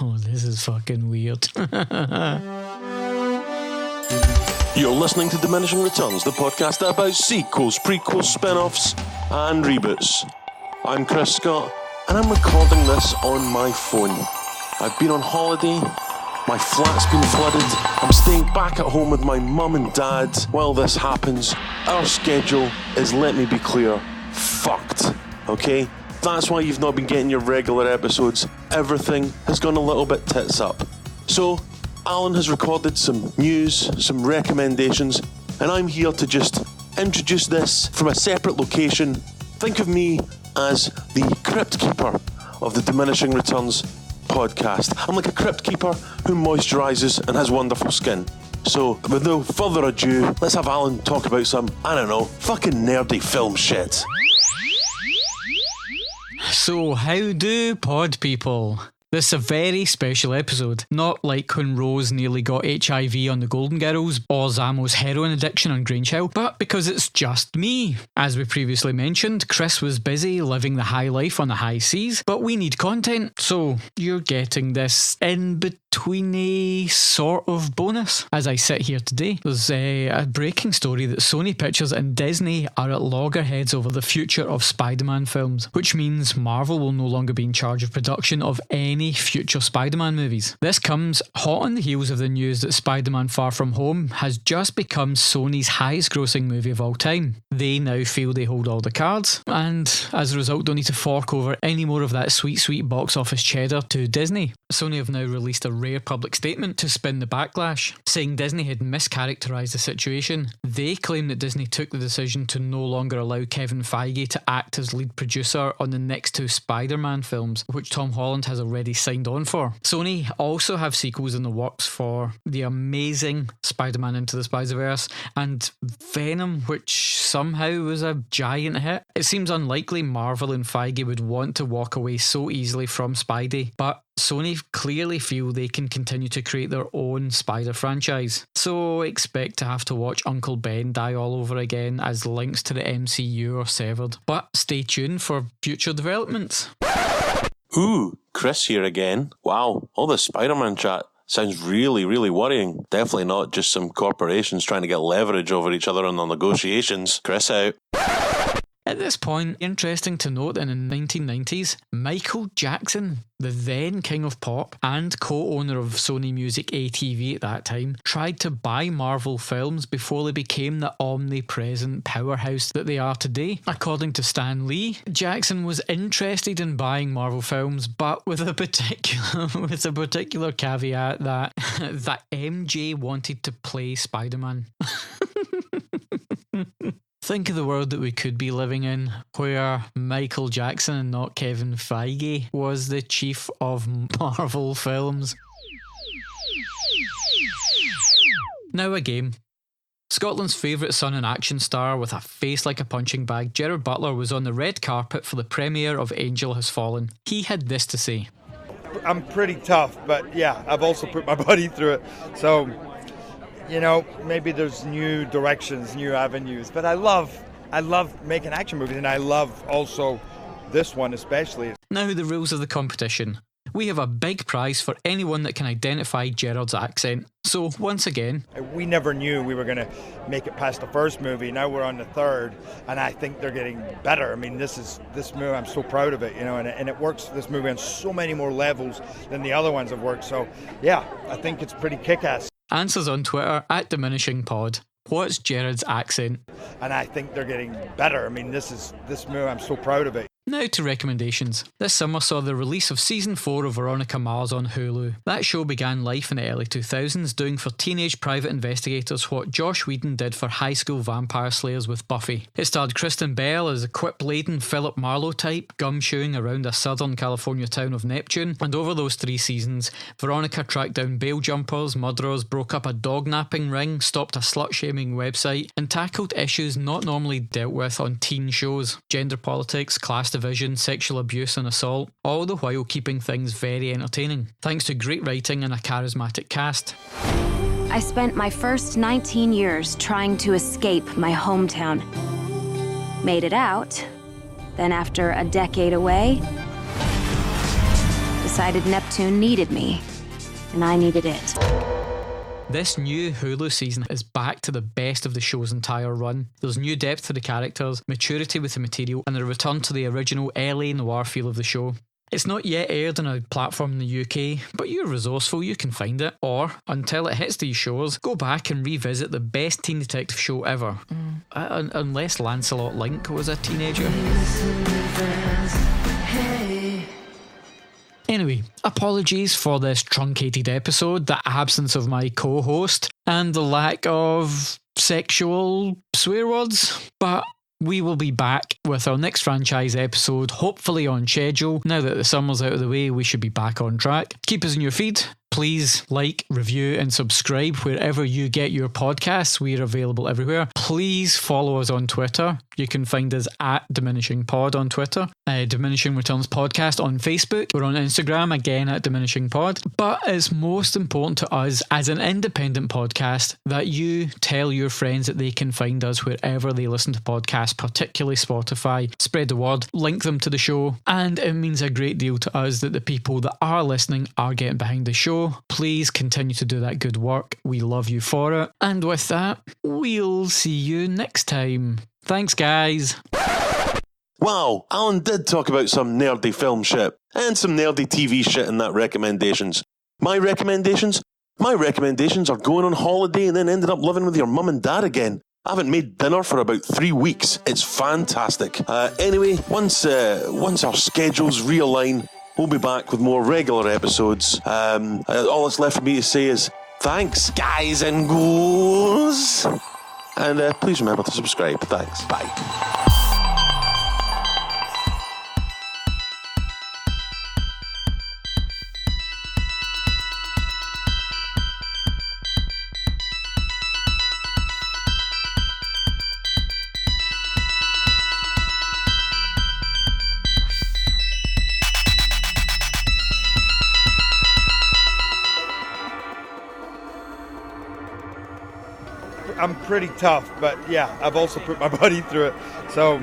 Oh, this is fucking weird. You're listening to Diminishing Returns, the podcast about sequels, prequels, spin-offs, and reboots. I'm Chris Scott, and I'm recording this on my phone. I've been on holiday, my flat's been flooded, I'm staying back at home with my mum and dad while this happens. Our schedule is, let me be clear, fucked, okay? That's why you've not been getting your regular episodes. Everything has gone a little bit tits up. So, Alan has recorded some news, some recommendations, and I'm here to just introduce this from a separate location. Think of me as the crypt keeper of the Diminishing Returns podcast. I'm like a crypt keeper who moisturises and has wonderful skin. So, with no further ado, let's have Alan talk about some, I don't know, fucking nerdy film shit. So, how do pod people? This is a very special episode, not like when Rose nearly got HIV on the Golden Girls or Zamo's heroin addiction on Grange Hill, but because it's just me. As we previously mentioned, Chris was busy living the high life on the high seas, but we need content, so you're getting this in-betweeny sort of bonus. As I sit here today, there's a breaking story that Sony Pictures and Disney are at loggerheads over the future of Spider-Man films, which means Marvel will no longer be in charge of production of any future Spider-Man movies. This comes hot on the heels of the news that Spider-Man Far From Home has just become Sony's highest grossing movie of all time. They now feel they hold all the cards, and as a result don't need to fork over any more of that sweet box office cheddar to Disney. Sony have now released a rare public statement to spin the backlash, saying Disney had mischaracterised the situation. They claim that Disney took the decision to no longer allow Kevin Feige to act as lead producer on the next two Spider-Man films, which Tom Holland has already signed on for. Sony also have sequels in the works for the amazing Spider-Man Into the Spider-Verse and Venom, which somehow was a giant hit. It seems unlikely Marvel and Feige would want to walk away so easily from Spidey, but Sony clearly feel they can continue to create their own Spider franchise. So expect to have to watch Uncle Ben die all over again as links to the MCU are severed. But stay tuned for future developments. Ooh, Chris here again. Wow, all this Spider-Man chat sounds really worrying. Definitely not just some corporations trying to get leverage over each other in their negotiations. Chris out. At this point, interesting to note that in the 1990s, Michael Jackson, the then king of pop and co-owner of Sony Music ATV at that time, tried to buy Marvel films before they became the omnipresent powerhouse that they are today. According to Stan Lee, Jackson was interested in buying Marvel films, but with a particular caveat that MJ wanted to play Spider-Man. Think of the world that we could be living in, where Michael Jackson and not Kevin Feige was the chief of Marvel films. Now a game. Scotland's favourite son and action star with a face like a punching bag, Gerard Butler was on the red carpet for the premiere of Angel Has Fallen. He had this to say. I'm pretty tough, but yeah, I've also put my body through it, so... You know, maybe there's new directions, new avenues, but I love making action movies, and I love also this one especially. Now the rules of the competition. We have a big prize for anyone that can identify Gerard's accent. So once again... We never knew we were going to make it past the first movie. Now we're on the third, and I think they're getting better. I mean, this movie, I'm so proud of it, you know, and it works, this movie, on so many more levels than the other ones have worked. So, yeah, I think it's pretty kick-ass. Answers on Twitter @DiminishingPod. What's Gerard's accent? And I think they're getting better. I mean, this movie, I'm so proud of it. Now to recommendations. This summer saw the release of Season 4 of Veronica Mars on Hulu. That show began life in the early 2000s, doing for teenage private investigators what Josh Whedon did for high school vampire slayers with Buffy. It starred Kristen Bell as a quip-laden Philip Marlowe type, gumshoeing around a southern California town of Neptune, and over those 3 seasons, Veronica tracked down bail jumpers, murderers, broke up a dog-napping ring, stopped a slut-shaming website, and tackled issues not normally dealt with on teen shows. Gender politics, class division, sexual abuse and assault, all the while keeping things very entertaining, thanks to great writing and a charismatic cast. I spent my first 19 years trying to escape my hometown. Made it out. Then after a decade away, decided Neptune needed me, and I needed it. This new Hulu season is back to the best of the show's entire run. There's new depth to the characters, maturity with the material, and a return to the original LA noir feel of the show. It's not yet aired on a platform in the UK, but you're resourceful, you can find it. Or, until it hits these shores, go back and revisit the best teen detective show ever. Unless Lancelot Link was a teenager. Anyway, apologies for this truncated episode, the absence of my co-host, and the lack of sexual swear words, but we will be back with our next franchise episode, hopefully on schedule. Now that the summer's out of the way, we should be back on track. Keep us in your feed. Please like, review and subscribe wherever you get your podcasts. We're available everywhere. Please follow us on Twitter. You can find us at Diminishing Pod on Twitter, Diminishing Returns Podcast on Facebook. We're on Instagram, again at Diminishing Pod. But it's most important to us as an independent podcast that you tell your friends that they can find us wherever they listen to podcasts, particularly Spotify. Spread the word, link them to the show, and it means a great deal to us that the people that are listening are getting behind the show. Please continue to do that good work. We love you for it. And with that, we'll see you next time. Thanks, guys. Wow, Alan did talk about some nerdy film shit and some nerdy TV shit in that recommendations. My recommendations? My recommendations are going on holiday and then ended up living with your mum and dad again. I haven't made dinner for about 3 weeks. It's fantastic. Anyway, once our schedules realign, we'll be back with more regular episodes. All that's left for me to say is thanks, guys and ghouls. And please remember to subscribe. Thanks. Bye. I'm pretty tough, but yeah, I've also put my body through it. So,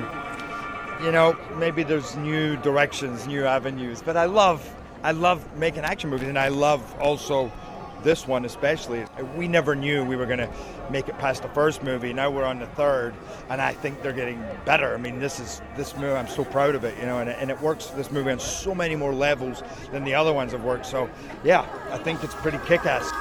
maybe there's new directions, new avenues. But I love making action movies, and I love also this one especially. We never knew we were going to make it past the first movie. Now we're on the third, and I think they're getting better. I mean, this movie, I'm so proud of it, and it works, this movie, on so many more levels than the other ones have worked. So, yeah, I think it's pretty kick-ass.